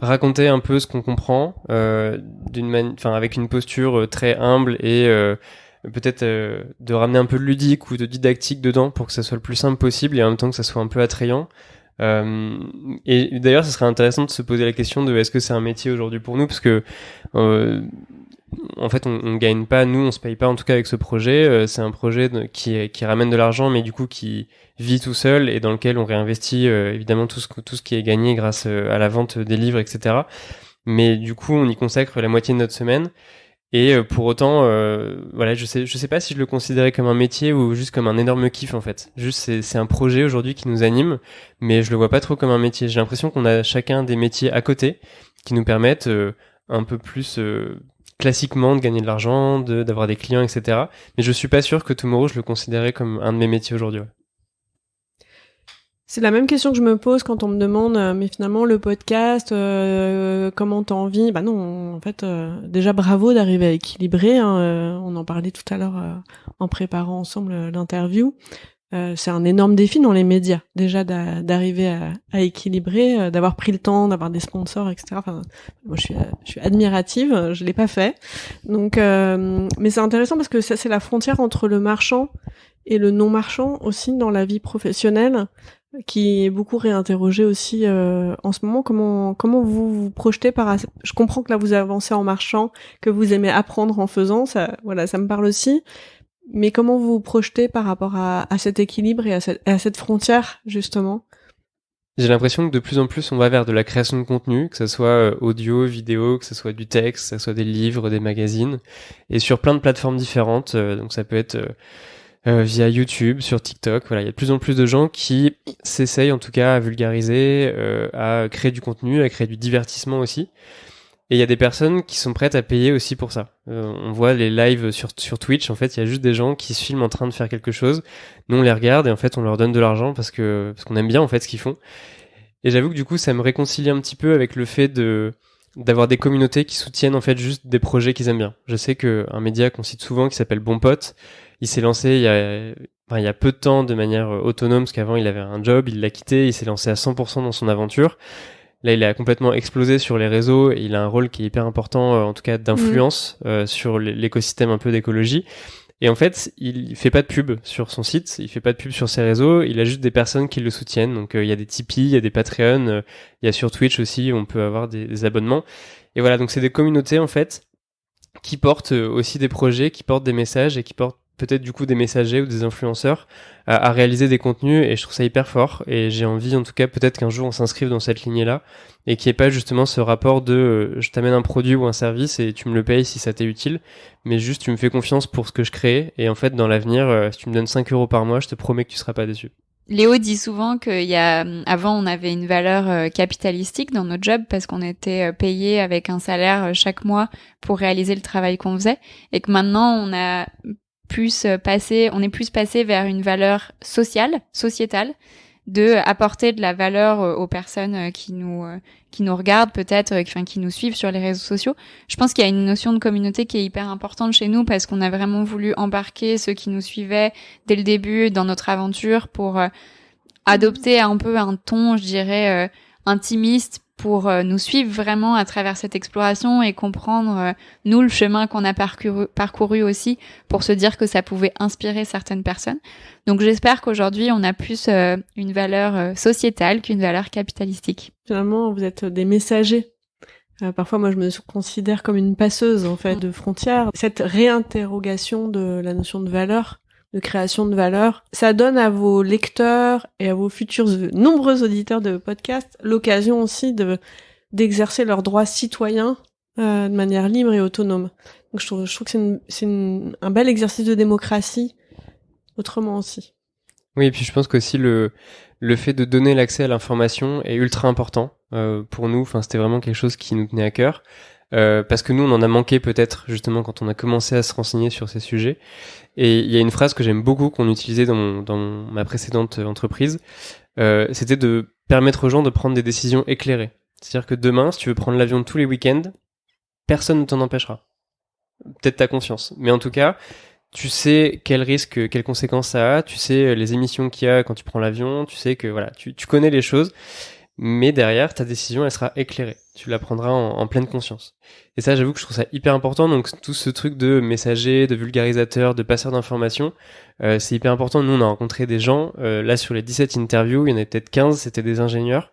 raconter un peu ce qu'on comprend, avec une posture très humble et peut-être de ramener un peu de ludique ou de didactique dedans pour que ça soit le plus simple possible et en même temps que ça soit un peu attrayant. Et d'ailleurs, ce serait intéressant de se poser la question de est-ce que c'est un métier aujourd'hui pour nous, parce que en fait, on gagne pas, nous, on se paye pas en tout cas avec ce projet. C'est un projet qui ramène de l'argent, mais du coup qui vit tout seul et dans lequel on réinvestit évidemment tout ce qui est gagné grâce à la vente des livres, etc. Mais du coup, on y consacre la moitié de notre semaine. Et pour autant, voilà, je sais pas si je le considérais comme un métier ou juste comme un énorme kiff en fait. Juste, c'est un projet aujourd'hui qui nous anime, mais je le vois pas trop comme un métier. J'ai l'impression qu'on a chacun des métiers à côté qui nous permettent un peu plus classiquement de gagner de l'argent, d'avoir des clients, etc. Mais je suis pas sûr que Tomorrow je le considérais comme un de mes métiers aujourd'hui. Ouais. C'est la même question que je me pose quand on me demande mais finalement le podcast comment t'en vis ? Bah non, en fait déjà bravo d'arriver à équilibrer hein, on en parlait tout à l'heure en préparant ensemble l'interview. C'est un énorme défi dans les médias déjà d'arriver à équilibrer, d'avoir pris le temps, d'avoir des sponsors, etc. Enfin, moi je suis admirative, je l'ai pas fait. Donc mais c'est intéressant parce que ça c'est la frontière entre le marchand et le non marchand aussi dans la vie professionnelle, qui est beaucoup réinterrogé aussi en ce moment. Comment vous vous projetez je comprends que là vous avancez en marchant, que vous aimez apprendre en faisant, ça me parle aussi. Mais comment vous vous projetez par rapport à cet équilibre et à cette frontière justement ? J'ai l'impression que de plus en plus on va vers de la création de contenu, que ce soit audio, vidéo, que ce soit du texte, que ce soit des livres, des magazines, et sur plein de plateformes différentes. Donc ça peut être via YouTube, sur TikTok, voilà, il y a de plus en plus de gens qui s'essayent en tout cas à vulgariser, à créer du contenu, à créer du divertissement aussi. Et il y a des personnes qui sont prêtes à payer aussi pour ça. On voit les lives sur Twitch, en fait, il y a juste des gens qui se filment en train de faire quelque chose. Nous, on les regarde et en fait, on leur donne de l'argent parce qu'on aime bien en fait ce qu'ils font. Et j'avoue que du coup, ça me réconcilie un petit peu avec le fait d'avoir des communautés qui soutiennent en fait juste des projets qu'ils aiment bien. Je sais qu'un média qu'on cite souvent qui s'appelle Bon Pote, il s'est lancé il y a peu de temps de manière autonome, parce qu'avant il avait un job, il l'a quitté, il s'est lancé à 100% dans son aventure. Là, il a complètement explosé sur les réseaux et il a un rôle qui est hyper important, en tout cas d'influence sur l'écosystème un peu d'écologie. Et en fait, il fait pas de pub sur son site, il fait pas de pub sur ses réseaux, il a juste des personnes qui le soutiennent. Donc il y a des Tipeee, il y a des Patreon, il y a sur Twitch aussi, on peut avoir des abonnements. Et voilà, donc c'est des communautés en fait qui portent aussi des projets, qui portent des messages et qui portent peut-être du coup des messagers ou des influenceurs à réaliser des contenus, et je trouve ça hyper fort, et j'ai envie en tout cas peut-être qu'un jour on s'inscrive dans cette lignée-là et qu'il n'y ait pas justement ce rapport de je t'amène un produit ou un service et tu me le payes si ça t'est utile, mais juste tu me fais confiance pour ce que je crée, et en fait dans l'avenir si tu me donnes 5 € par mois, je te promets que tu seras pas déçu. Léo dit souvent avant on avait une valeur capitalistique dans notre job parce qu'on était payé avec un salaire chaque mois pour réaliser le travail qu'on faisait, et que maintenant on est plus passé vers une valeur sociétale, de apporter de la valeur aux personnes qui nous regardent peut-être, qui nous suivent sur les réseaux sociaux. Je pense qu'il y a une notion de communauté qui est hyper importante chez nous parce qu'on a vraiment voulu embarquer ceux qui nous suivaient dès le début dans notre aventure pour adopter un peu un ton, je dirais, intimiste, pour nous suivre vraiment à travers cette exploration et comprendre, nous, le chemin qu'on a parcouru aussi, pour se dire que ça pouvait inspirer certaines personnes. Donc j'espère qu'aujourd'hui, on a plus une valeur sociétale qu'une valeur capitalistique. Finalement, vous êtes des messagers. Parfois, moi, je me considère comme une passeuse, en fait, de frontières. Cette réinterrogation de la notion de valeur, de création de valeur, ça donne à vos lecteurs et à vos futurs nombreux auditeurs de podcast l'occasion aussi d'exercer leurs droits citoyens de manière libre et autonome. Donc je trouve que c'est un bel exercice de démocratie autrement aussi. Oui, et puis je pense qu'aussi le fait de donner l'accès à l'information est ultra important pour nous. Enfin, c'était vraiment quelque chose qui nous tenait à cœur. Parce que nous, on en a manqué peut-être justement quand on a commencé à se renseigner sur ces sujets. Et il y a une phrase que j'aime beaucoup qu'on utilisait dans ma précédente entreprise, c'était de permettre aux gens de prendre des décisions éclairées. C'est-à-dire que demain, si tu veux prendre l'avion tous les week-ends, personne ne t'en empêchera. Peut-être ta confiance. Mais en tout cas, tu sais quels risques, quelles conséquences ça a, tu sais les émissions qu'il y a quand tu prends l'avion, tu sais que voilà, tu connais les choses. Mais derrière, ta décision, elle sera éclairée. Tu la prendras en pleine conscience. Et ça, j'avoue que je trouve ça hyper important. Donc, tout ce truc de messager, de vulgarisateur, de passeur d'informations, c'est hyper important. Nous, on a rencontré des gens, là, sur les 17 interviews, il y en avait peut-être 15, c'était des ingénieurs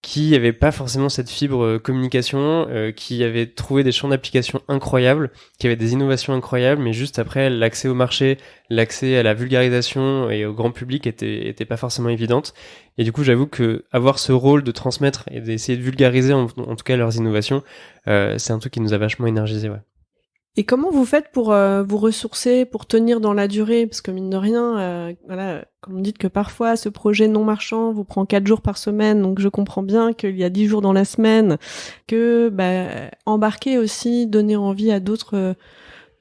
qui n'avaient pas forcément cette fibre communication, qui avaient trouvé des champs d'application incroyables, qui avaient des innovations incroyables, mais juste après, l'accès au marché, l'accès à la vulgarisation et au grand public était pas forcément évidente. Et du coup, j'avoue que avoir ce rôle de transmettre et d'essayer de vulgariser en tout cas leurs innovations, c'est un truc qui nous a vachement énergisé, ouais. Et comment vous faites pour vous ressourcer, pour tenir dans la durée? Parce que mine de rien, voilà, comme vous dites que parfois ce projet non marchand vous prend 4 jours par semaine, donc je comprends bien qu'il y a 10 jours dans la semaine, que embarquer aussi, donner envie à d'autres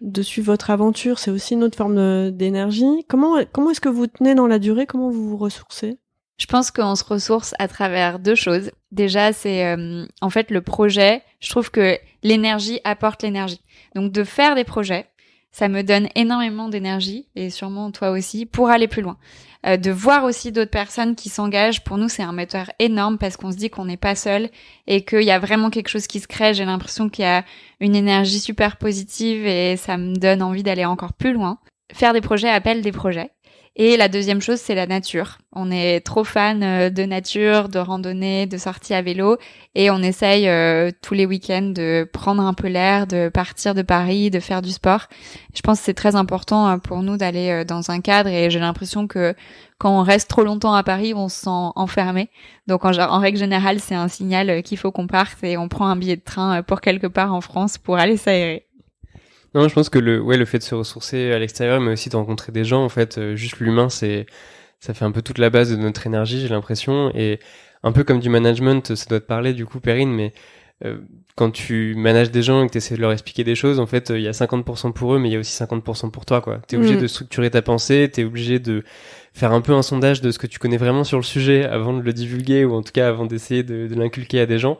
de suivre votre aventure, c'est aussi une autre forme d'énergie. Comment est-ce que vous tenez dans la durée? Comment vous vous ressourcez? Je pense qu'on se ressource à travers deux choses. Déjà, c'est en fait le projet. Je trouve que l'énergie apporte l'énergie. Donc de faire des projets, ça me donne énormément d'énergie, et sûrement toi aussi, pour aller plus loin. De voir aussi d'autres personnes qui s'engagent, pour nous c'est un moteur énorme parce qu'on se dit qu'on n'est pas seul et qu'il y a vraiment quelque chose qui se crée. J'ai l'impression qu'il y a une énergie super positive et ça me donne envie d'aller encore plus loin. Faire des projets appelle des projets. Et la deuxième chose, c'est la nature. On est trop fan de nature, de randonnée, de sorties à vélo, et on essaye tous les week-ends de prendre un peu l'air, de partir de Paris, de faire du sport. Je pense que c'est très important pour nous d'aller dans un cadre, et j'ai l'impression que quand on reste trop longtemps à Paris, on se sent enfermé. Donc en règle générale, c'est un signal qu'il faut qu'on parte et on prend un billet de train pour quelque part en France pour aller s'aérer. Non, je pense que le fait de se ressourcer à l'extérieur, mais aussi de rencontrer des gens, en fait, juste l'humain, ça fait un peu toute la base de notre énergie, j'ai l'impression, et un peu comme du management, ça doit te parler, du coup, Perrine, mais quand tu manages des gens et que tu essaies de leur expliquer des choses, en fait, il y a 50% pour eux, mais il y a aussi 50% pour toi, quoi. T'es obligé de structurer ta pensée, t'es obligé de faire un peu un sondage de ce que tu connais vraiment sur le sujet avant de le divulguer, ou en tout cas avant d'essayer de l'inculquer à des gens.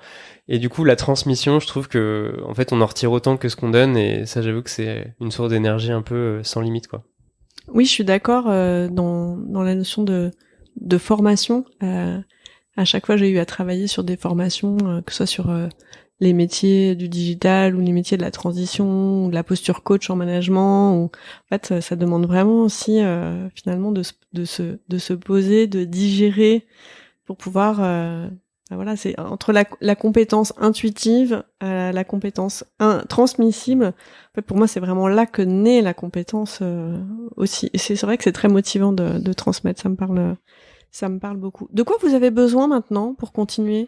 Et du coup, la transmission, je trouve que, en fait, on en retire autant que ce qu'on donne, et ça, j'avoue que c'est une source d'énergie un peu sans limite, quoi. Oui, je suis d'accord dans la notion de formation. À chaque fois, j'ai eu à travailler sur des formations, que ce soit sur les métiers du digital ou les métiers de la transition ou de la posture coach en management. En fait, ça demande vraiment aussi finalement de se poser, de digérer pour pouvoir voilà, c'est entre la compétence intuitive, la compétence transmissible. En fait, pour moi, c'est vraiment là que naît la compétence aussi. Et c'est vrai que c'est très motivant de transmettre. Ça me parle beaucoup. De quoi vous avez besoin maintenant pour continuer?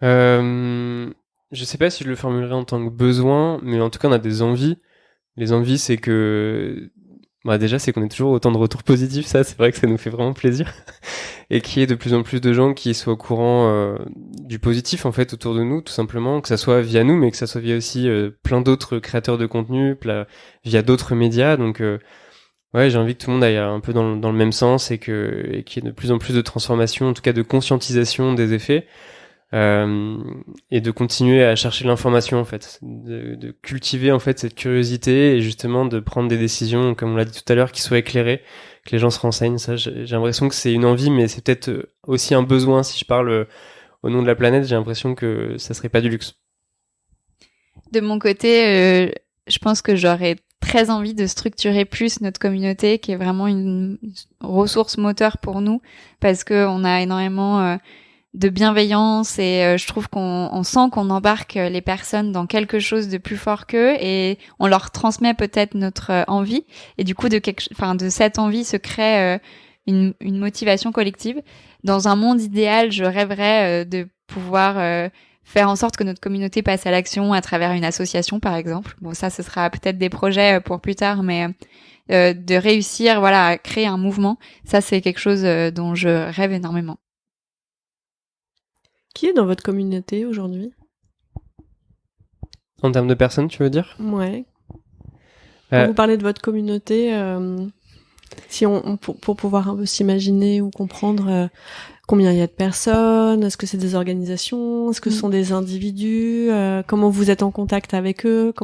Je sais pas si je le formulerai en tant que besoin, mais en tout cas, on a des envies. Les envies, c'est que, déjà, c'est qu'on ait toujours autant de retours positifs. Ça, c'est vrai que ça nous fait vraiment plaisir. Et qu'il y ait de plus en plus de gens qui soient au courant du positif, en fait, autour de nous, tout simplement. Que ça soit via nous, mais que ça soit via aussi plein d'autres créateurs de contenu, via d'autres médias. Donc, ouais, j'ai envie que tout le monde aille un peu dans le même sens et qu'il y ait de plus en plus de transformation, en tout cas de conscientisation des effets. Et de continuer à chercher l'information en fait, de cultiver en fait cette curiosité et justement de prendre des décisions comme on l'a dit tout à l'heure qui soient éclairées, que les gens se renseignent. Ça, j'ai l'impression que c'est une envie, mais c'est peut-être aussi un besoin. Si je parle au nom de la planète, j'ai l'impression que ça serait pas du luxe. De mon côté, je pense que j'aurais très envie de structurer plus notre communauté, qui est vraiment une ressource moteur pour nous, parce que on a énormément de bienveillance et je trouve qu'on sent qu'on embarque les personnes dans quelque chose de plus fort qu'eux et on leur transmet peut-être notre envie et du coup de cette envie se crée une motivation collective. Dans un monde idéal, je rêverais de pouvoir faire en sorte que notre communauté passe à l'action à travers une association, par exemple. Bon, ça, ce sera peut-être des projets pour plus tard, mais de réussir, voilà, à créer un mouvement, ça, c'est quelque chose dont je rêve énormément. Qui est dans votre communauté aujourd'hui? En termes de personnes, tu veux dire? Ouais. Quand vous parlez de votre communauté, si pour pouvoir un peu s'imaginer ou comprendre combien il y a de personnes, est-ce que c'est des organisations, est-ce que ce sont des individus, comment vous êtes en contact avec eux,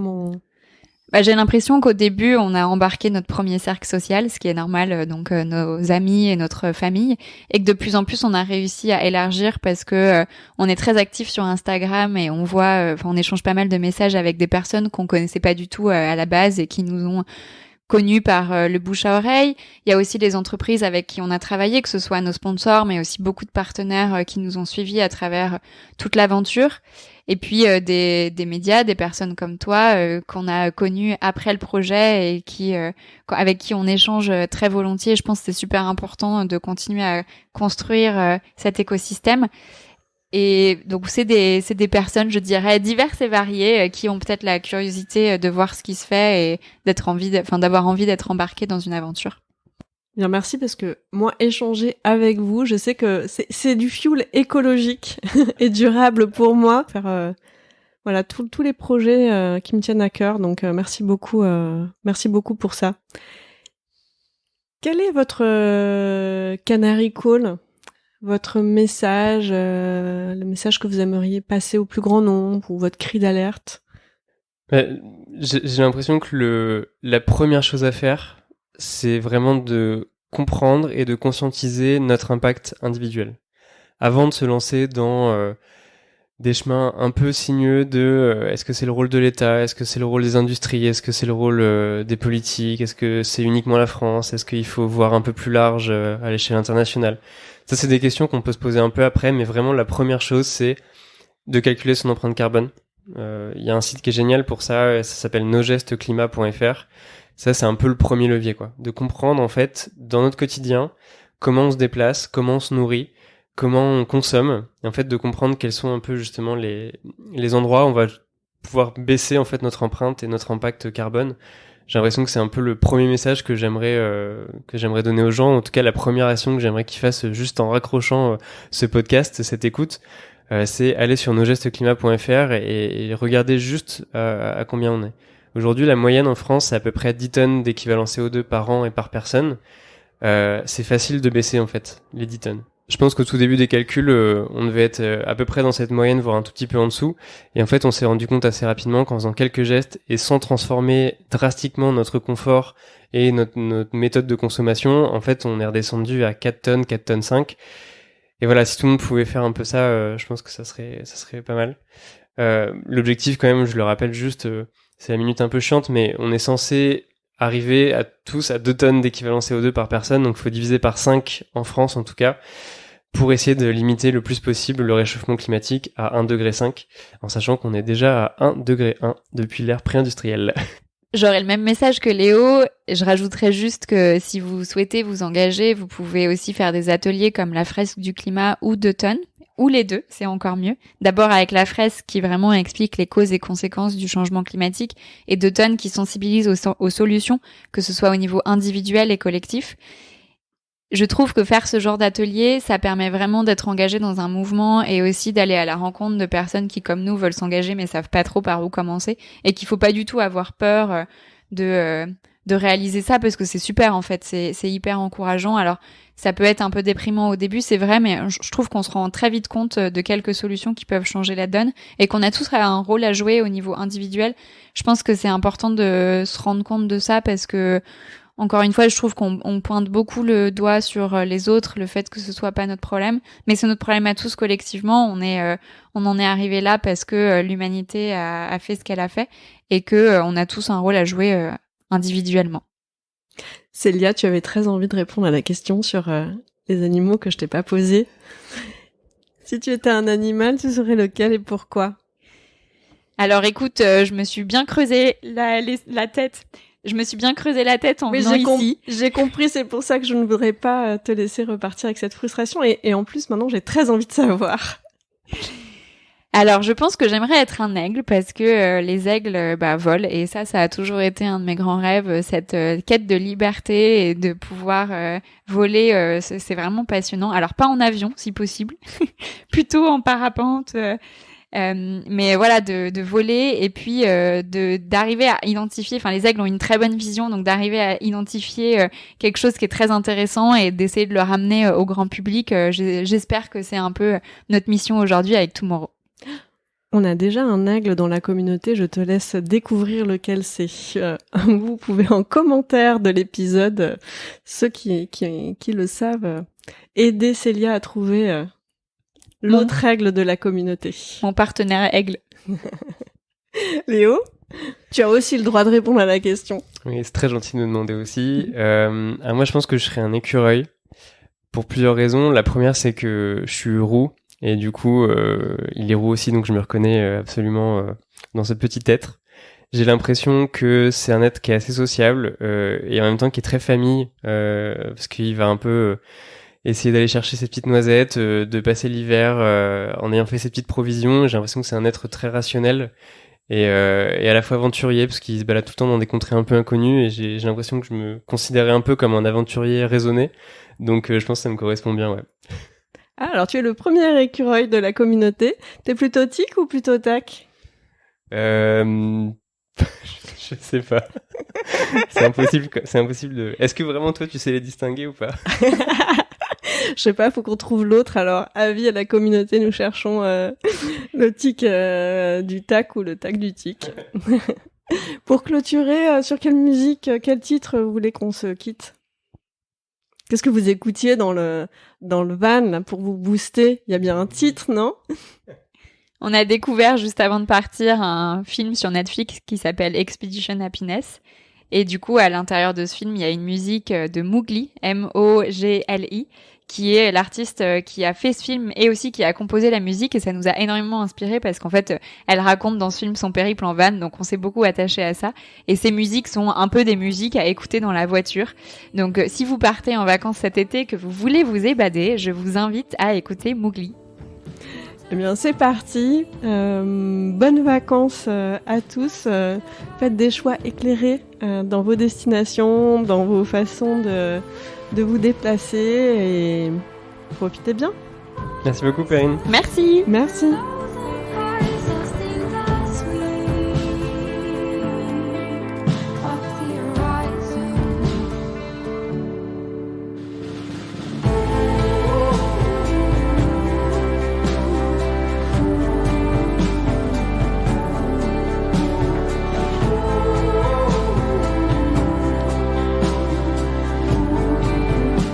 j'ai l'impression qu'au début, on a embarqué notre premier cercle social, ce qui est normal, donc nos amis et notre famille, et que de plus en plus, on a réussi à élargir parce que on est très actif sur Instagram et on voit, on échange pas mal de messages avec des personnes qu'on connaissait pas du tout à la base et qui nous ont connus par le bouche à oreille. Il y a aussi les entreprises avec qui on a travaillé, que ce soit nos sponsors, mais aussi beaucoup de partenaires qui nous ont suivis à travers toute l'aventure. Et puis des médias, des personnes comme toi qu'on a connues après le projet et avec qui on échange très volontiers. Je pense que c'est super important de continuer à construire cet écosystème. Et donc c'est des personnes, je dirais, diverses et variées qui ont peut-être la curiosité de voir ce qui se fait et d'avoir envie d'être embarquées dans une aventure. Bien, merci, parce que moi, échanger avec vous, je sais que c'est du fuel écologique et durable pour moi. Faire voilà tous les projets qui me tiennent à cœur. Donc merci beaucoup pour ça. Quel est votre canary call, votre message, le message que vous aimeriez passer au plus grand nombre, ou votre cri d'alerte? J'ai l'impression que la première chose à faire, c'est vraiment de comprendre et de conscientiser notre impact individuel. Avant de se lancer dans des chemins un peu sinueux de est-ce que c'est le rôle de l'État, est-ce que c'est le rôle des industries, est-ce que c'est le rôle des politiques, est-ce que c'est uniquement la France, est-ce qu'il faut voir un peu plus large à l'échelle internationale. Ça, c'est des questions qu'on peut se poser un peu après, mais vraiment la première chose, c'est de calculer son empreinte carbone. Il y a un site qui est génial pour ça s'appelle nosgestesclimat.fr. Ça, c'est un peu le premier levier, quoi. De comprendre, en fait, dans notre quotidien, comment on se déplace, comment on se nourrit, comment on consomme, et en fait, de comprendre quels sont un peu, justement, les endroits où on va pouvoir baisser, en fait, notre empreinte et notre impact carbone. J'ai l'impression que c'est un peu le premier message que j'aimerais donner aux gens. En tout cas, la première action que j'aimerais qu'ils fassent juste en raccrochant ce podcast, cette écoute, c'est aller sur nosgestesclimat.fr et regarder juste à combien on est. Aujourd'hui, la moyenne en France, c'est à peu près 10 tonnes d'équivalent CO2 par an et par personne. C'est facile de baisser, en fait, les 10 tonnes. Je pense qu'au tout début des calculs, on devait être à peu près dans cette moyenne, voire un tout petit peu en dessous. Et en fait, on s'est rendu compte assez rapidement qu'en faisant quelques gestes et sans transformer drastiquement notre confort et notre méthode de consommation, en fait, on est redescendu à 4 tonnes, 4 tonnes 5. Et voilà, si tout le monde pouvait faire un peu ça, je pense que ça serait pas mal. L'objectif, quand même, je le rappelle juste, c'est la minute un peu chiante, mais on est censé arriver à tous à 2 tonnes d'équivalent CO2 par personne, donc il faut diviser par 5 en France en tout cas, pour essayer de limiter le plus possible le réchauffement climatique à 1,5 degré, en sachant qu'on est déjà à 1,1 degré depuis l'ère pré-industrielle. J'aurais le même message que Léo. Je rajouterais juste que si vous souhaitez vous engager, vous pouvez aussi faire des ateliers comme la fresque du climat ou 2 tonnes, ou les deux, c'est encore mieux. D'abord avec la fresque qui vraiment explique les causes et conséquences du changement climatique, et 2 tonnes qui sensibilise aux solutions, que ce soit au niveau individuel et collectif. Je trouve que faire ce genre d'atelier, ça permet vraiment d'être engagé dans un mouvement et aussi d'aller à la rencontre de personnes qui, comme nous, veulent s'engager mais savent pas trop par où commencer, et qu'il faut pas du tout avoir peur de réaliser ça, parce que c'est super en fait, c'est hyper encourageant. Alors ça peut être un peu déprimant au début, c'est vrai, mais je trouve qu'on se rend très vite compte de quelques solutions qui peuvent changer la donne, et qu'on a tous un rôle à jouer au niveau individuel. Je pense que c'est important de se rendre compte de ça, parce que encore une fois, je trouve qu'on pointe beaucoup le doigt sur les autres, le fait que ce soit pas notre problème, mais c'est notre problème à tous collectivement. On en est arrivé là parce que l'humanité a fait ce qu'elle a fait, et que on a tous un rôle à jouer individuellement. Célia, tu avais très envie de répondre à la question sur les animaux que je t'ai pas posée. Si tu étais un animal, tu serais lequel et pourquoi ? Alors écoute, je me suis bien creusé la tête. Je me suis bien creusé la tête en venant ici. J'ai compris, c'est pour ça que je ne voudrais pas te laisser repartir avec cette frustration. Et en plus, maintenant, j'ai très envie de savoir. Alors, je pense que j'aimerais être un aigle, parce que les aigles volent, et ça a toujours été un de mes grands rêves, cette quête de liberté et de pouvoir voler, c'est vraiment passionnant. Alors, pas en avion, si possible, plutôt en parapente. Mais voilà, de voler, et puis d'arriver à identifier, enfin les aigles ont une très bonne vision, donc d'arriver à identifier quelque chose qui est très intéressant et d'essayer de le ramener au grand public. J'espère que c'est un peu notre mission aujourd'hui avec Tomorrow. On a déjà un aigle dans la communauté, je te laisse découvrir lequel c'est. Vous pouvez en commentaire de l'épisode, ceux qui le savent, aider Célia à trouver l'autre aigle de la communauté. Mon partenaire aigle. Léo, tu as aussi le droit de répondre à la question. Oui, c'est très gentil de me demander aussi. Moi, je pense que je serais un écureuil, pour plusieurs raisons. La première, c'est que je suis roux, et du coup, il est roux aussi, donc je me reconnais absolument dans ce petit être. J'ai l'impression que c'est un être qui est assez sociable, et en même temps qui est très famille, parce qu'il va un peu essayer d'aller chercher ses petites noisettes, de passer l'hiver en ayant fait ses petites provisions. J'ai l'impression que c'est un être très rationnel et à la fois aventurier, parce qu'il se balade tout le temps dans des contrées un peu inconnues, et j'ai l'impression que je me considérais un peu comme un aventurier raisonné. Donc je pense que ça me correspond bien, ouais. Ah, alors tu es le premier écureuil de la communauté. T'es plutôt tic ou plutôt tac ? Je sais pas. C'est impossible de... Est-ce que vraiment toi tu sais les distinguer ou pas ? Je sais pas, faut qu'on trouve l'autre. Alors, avis à la communauté, nous cherchons le tic du tac ou le tac du tic. Pour clôturer, sur quelle musique, quel titre vous voulez qu'on se quitte ? Qu'est-ce que vous écoutiez dans le van là, pour vous booster ? Il y a bien un titre, non ? On a découvert juste avant de partir un film sur Netflix qui s'appelle Expedition Happiness. Et du coup, à l'intérieur de ce film, il y a une musique de Mowgli, M-O-G-L-I, qui est l'artiste qui a fait ce film et aussi qui a composé la musique, et ça nous a énormément inspiré parce qu'en fait, elle raconte dans ce film son périple en van, donc on s'est beaucoup attaché à ça. Et ces musiques sont un peu des musiques à écouter dans la voiture. Donc si vous partez en vacances cet été, que vous voulez vous évader, je vous invite à écouter Mowgli. Eh bien, c'est parti. Bonnes vacances à tous. Faites des choix éclairés dans vos destinations, dans vos façons de vous déplacer, et profitez bien. Merci beaucoup, Perrine. Merci. Merci.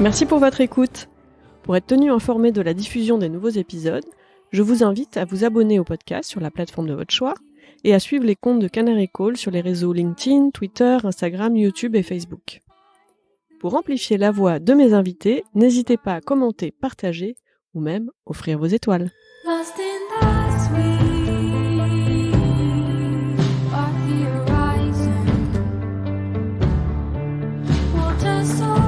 Merci pour votre écoute. Pour être tenu informé de la diffusion des nouveaux épisodes, je vous invite à vous abonner au podcast sur la plateforme de votre choix et à suivre les comptes de Canary Call sur les réseaux LinkedIn, Twitter, Instagram, YouTube et Facebook. Pour amplifier la voix de mes invités, n'hésitez pas à commenter, partager ou même offrir vos étoiles. Lost in the sweep of the horizon, we'll just